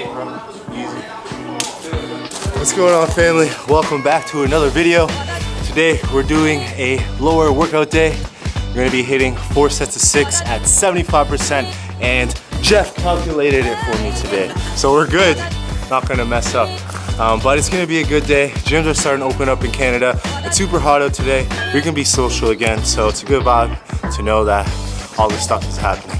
Easy. What's going on, family? Welcome back to another video. Today we're doing a lower workout day. We're gonna be hitting 4 sets of 6 at 75%, and Jeff calculated it for me today. So we're good, not gonna mess up. But it's gonna be a good day. Gyms are starting to open up in Canada. It's super hot out today. We can be social again, so it's a good vibe to know that all this stuff is happening.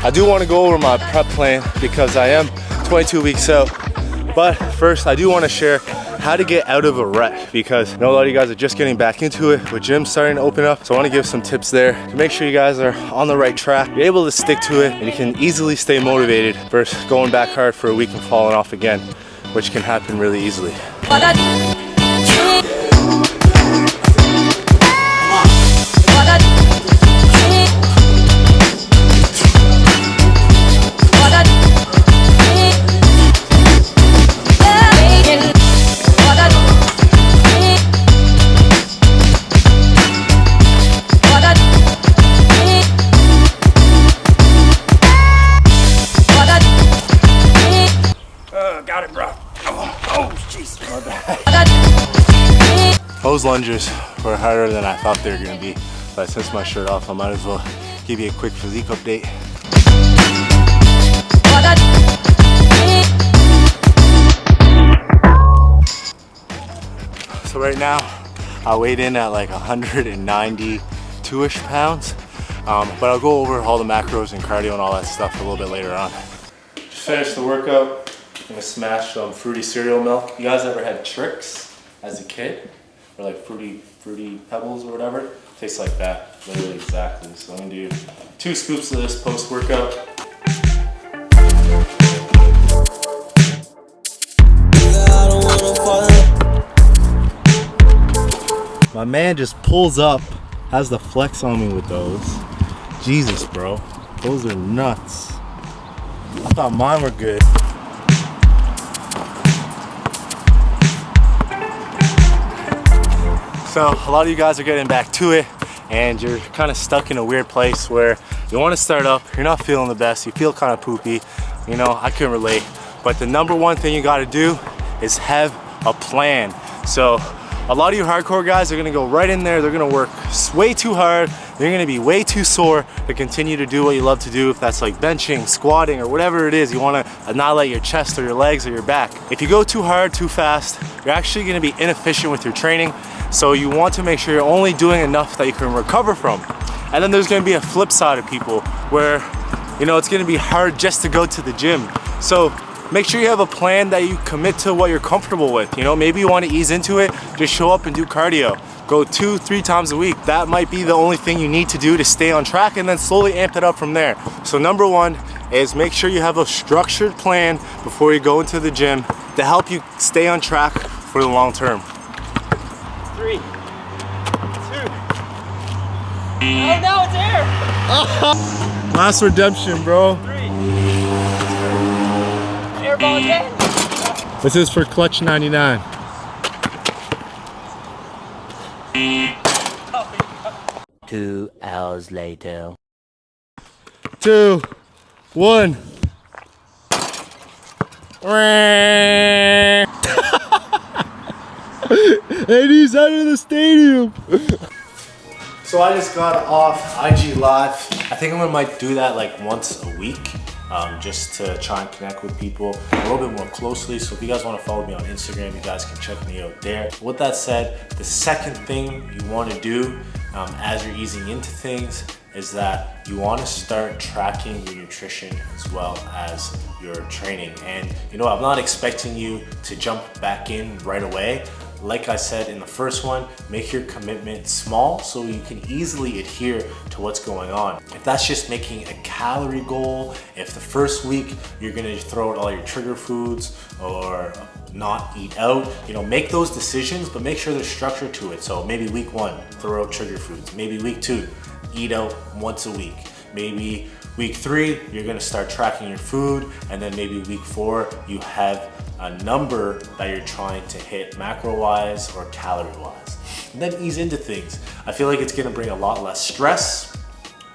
I do want to go over my prep plan because I am 22 weeks out. But first, I do want to share how to get out of a rut, because I know a lot of you guys are just getting back into it with gyms starting to open up. So I want to give some tips there to make sure you guys are on the right track. You're able to stick to it and you can easily stay motivated versus going back hard for a week and falling off again, which can happen really easily. Those lunges were harder than I thought they were going to be, but since my shirt off, I might as well give you a quick physique update. So right now, I weighed in at like 192-ish pounds, but I'll go over all the macros and cardio and all that stuff a little bit later on. Just finished the workout. I'm gonna smash some fruity cereal milk. You guys ever had Trix as a kid? Or like fruity pebbles or whatever? Tastes like that, literally exactly. So I'm gonna do 2 scoops of this post-workout. My man just pulls up, has the flex on me with those. Jesus, bro, those are nuts. I thought mine were good. So a lot of you guys are getting back to it and you're kind of stuck in a weird place where you want to start up, you're not feeling the best, you feel kind of poopy. You know, I can relate. But the number one thing you got to do is have a plan. So a lot of you hardcore guys are going to go right in there, they're going to work way too hard, they're going to be way too sore to continue to do what you love to do, if that's like benching, squatting, or whatever it is. You want to annihilate your chest or your legs or your back. If you go too hard, too fast, you're actually going to be inefficient with your training. So you want to make sure you're only doing enough that you can recover from. And then there's going to be a flip side of people where, you know, it's going to be hard just to go to the gym. So make sure you have a plan that you commit to what you're comfortable with. You know, maybe you want to ease into it, just show up and do cardio. Go 2-3 times a week. That might be the only thing you need to do to stay on track, and then slowly amp it up from there. So number one is make sure you have a structured plan before you go into the gym to help you stay on track for the long term. 3, 2. Oh no, it's air! Last redemption, bro. 3, 2. Airball again. This is for clutch 99. 2 hours later. 2, 1. And he's out of the stadium. So I just got off IG Live. I think I might do that like once a week, just to try and connect with people a little bit more closely. So if you guys want to follow me on Instagram, you guys can check me out there. With that said, the second thing you want to do as you're easing into things is that you want to start tracking your nutrition as well as your training. And you know, I'm not expecting you to jump back in right away. Like I said in the first one, make your commitment small so you can easily adhere to what's going on. If that's just making a calorie goal, if the first week you're gonna throw out all your trigger foods or not eat out, you know, make those decisions, but make sure there's structure to it. So maybe week 1, throw out trigger foods. Maybe week 2, eat out once a week. Maybe week 3, you're gonna start tracking your food, and then maybe week 4, you have a number that you're trying to hit macro-wise or calorie-wise. And then ease into things. I feel like it's gonna bring a lot less stress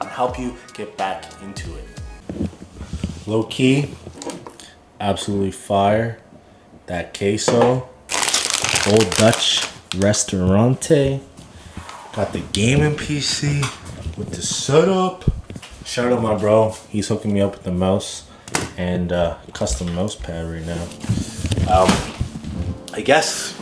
and help you get back into it. Low key, absolutely fire. That queso, Old Dutch Restaurante. Got the gaming PC with the setup. Shout out my bro, he's hooking me up with the mouse and custom mouse pad right now. I guess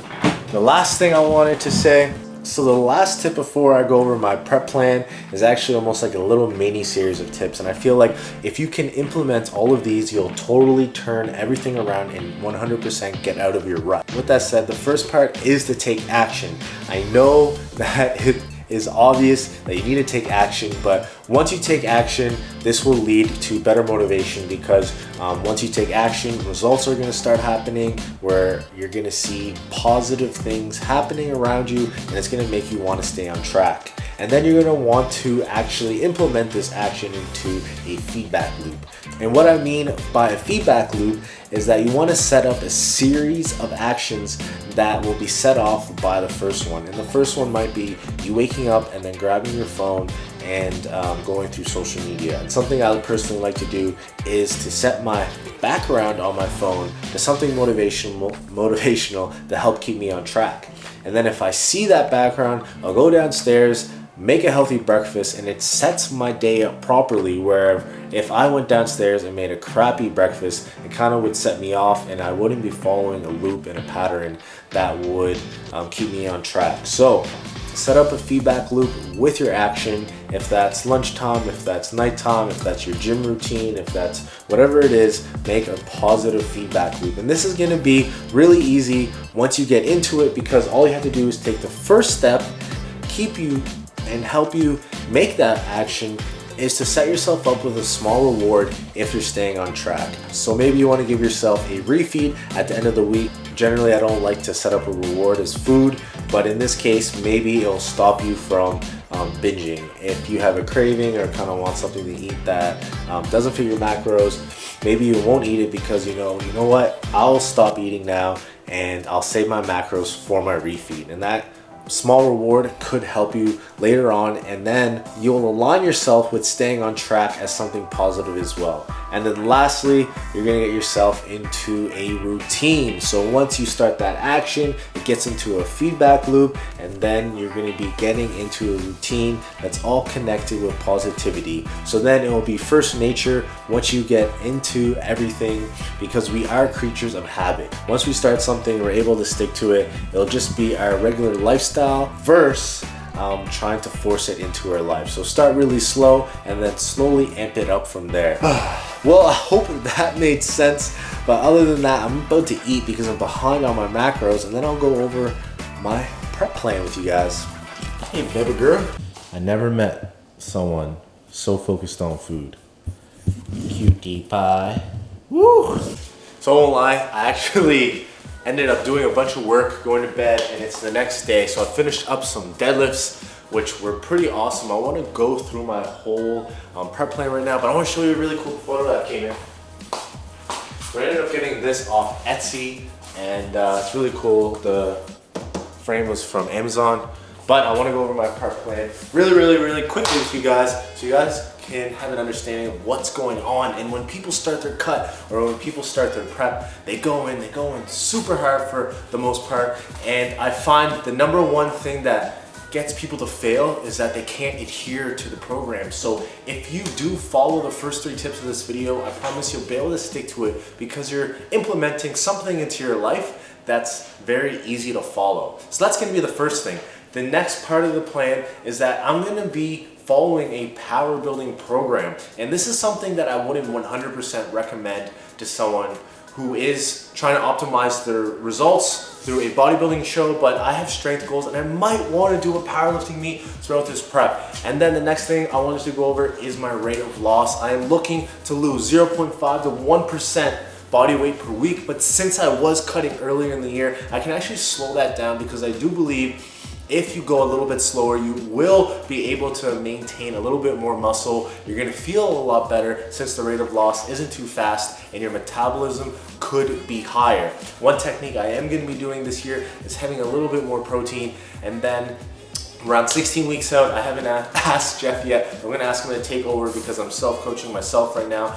the last thing I wanted to say, so the last tip before I go over my prep plan is actually almost like a little mini series of tips, and I feel like if you can implement all of these, you'll totally turn everything around and 100% get out of your rut. With that said, the first part is to take action. I know that it is obvious that you need to take action, but once you take action, this will lead to better motivation, because once you take action, results are going to start happening where you're going to see positive things happening around you, and it's going to make you want to stay on track. And then you're going to want to actually implement this action into a feedback loop. And what I mean by a feedback loop is that you want to set up a series of actions that will be set off by the first one. And the first one might be you waking up and then grabbing your phone and going through social media. And something I personally like to do is to set my background on my phone to something motivational to help keep me on track. And then if I see that background, I'll go downstairs, make a healthy breakfast, and it sets my day up properly, where if I went downstairs and made a crappy breakfast, it kind of would set me off and I wouldn't be following a loop and a pattern that would keep me on track. So set up a feedback loop with your action. If that's lunchtime, if that's nighttime, if that's your gym routine, if that's whatever it is, make a positive feedback loop. And this is going to be really easy once you get into it, because all you have to do is take the first step, keep you and help you make that action, is to set yourself up with a small reward if you're staying on track. So maybe you want to give yourself a refeed at the end of the week. Generally, I don't like to set up a reward as food, but in this case, maybe it'll stop you from binging. If you have a craving or kind of want something to eat that doesn't fit your macros, maybe you won't eat it because you know what, I'll stop eating now and I'll save my macros for my refeed. And that small reward could help you later on, and then you'll align yourself with staying on track as something positive as well. And then lastly, you're gonna get yourself into a routine. So once you start that action, it gets into a feedback loop, and then you're gonna be getting into a routine that's all connected with positivity. So then it will be first nature once you get into everything, because we are creatures of habit. Once we start something, we're able to stick to it. It'll just be our regular lifestyle versus trying to force it into our life. So start really slow and then slowly amp it up from there. Well, I hope that made sense, but other than that, I'm about to eat because I'm behind on my macros, and then I'll go over my prep plan with you guys. Hey baby girl. I never met someone so focused on food. Cutie pie. Woo! So I won't lie, I actually ended up doing a bunch of work, going to bed, and it's the next day. So I finished up some deadlifts, which were pretty awesome. I want to go through my whole prep plan right now, but I want to show you a really cool photo that came in. So I ended up getting this off Etsy, and it's really cool. The frame was from Amazon, but I want to go over my prep plan really quickly with you guys, so you guys can have an understanding of what's going on. And when people start their cut or when people start their prep, they go in super hard for the most part. And I find the number one thing that gets people to fail is that they can't adhere to the program. So if you do follow the first 3 tips of this video, I promise you'll be able to stick to it, because you're implementing something into your life that's very easy to follow. So that's gonna be the first thing. The next part of the plan is that I'm gonna be following a power building program. And this is something that I wouldn't 100% recommend to someone who is trying to optimize their results through a bodybuilding show, but I have strength goals and I might want to do a powerlifting meet throughout this prep. And then the next thing I wanted to go over is my rate of loss. I am looking to lose 0.5 to 1% body weight per week, but since I was cutting earlier in the year, I can actually slow that down, because I do believe if you go a little bit slower, you will be able to maintain a little bit more muscle. You're gonna feel a lot better since the rate of loss isn't too fast, and your metabolism could be higher. One technique I am going to be doing this year is having a little bit more protein, and then around 16 weeks out, I haven't asked Jeff yet. I'm going to ask him to take over because I'm self-coaching myself right now,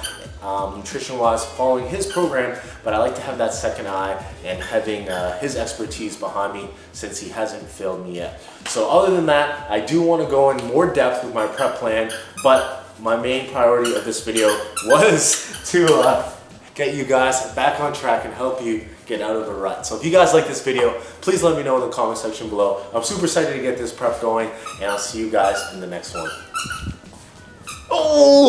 nutrition-wise, following his program, but I like to have that second eye and having his expertise behind me since he hasn't failed me yet. So other than that, I do want to go in more depth with my prep plan, but my main priority of this video was to get you guys back on track and help you get out of a rut. So if you guys like this video, please let me know in the comment section below. I'm super excited to get this prep going, and I'll see you guys in the next one. Oh!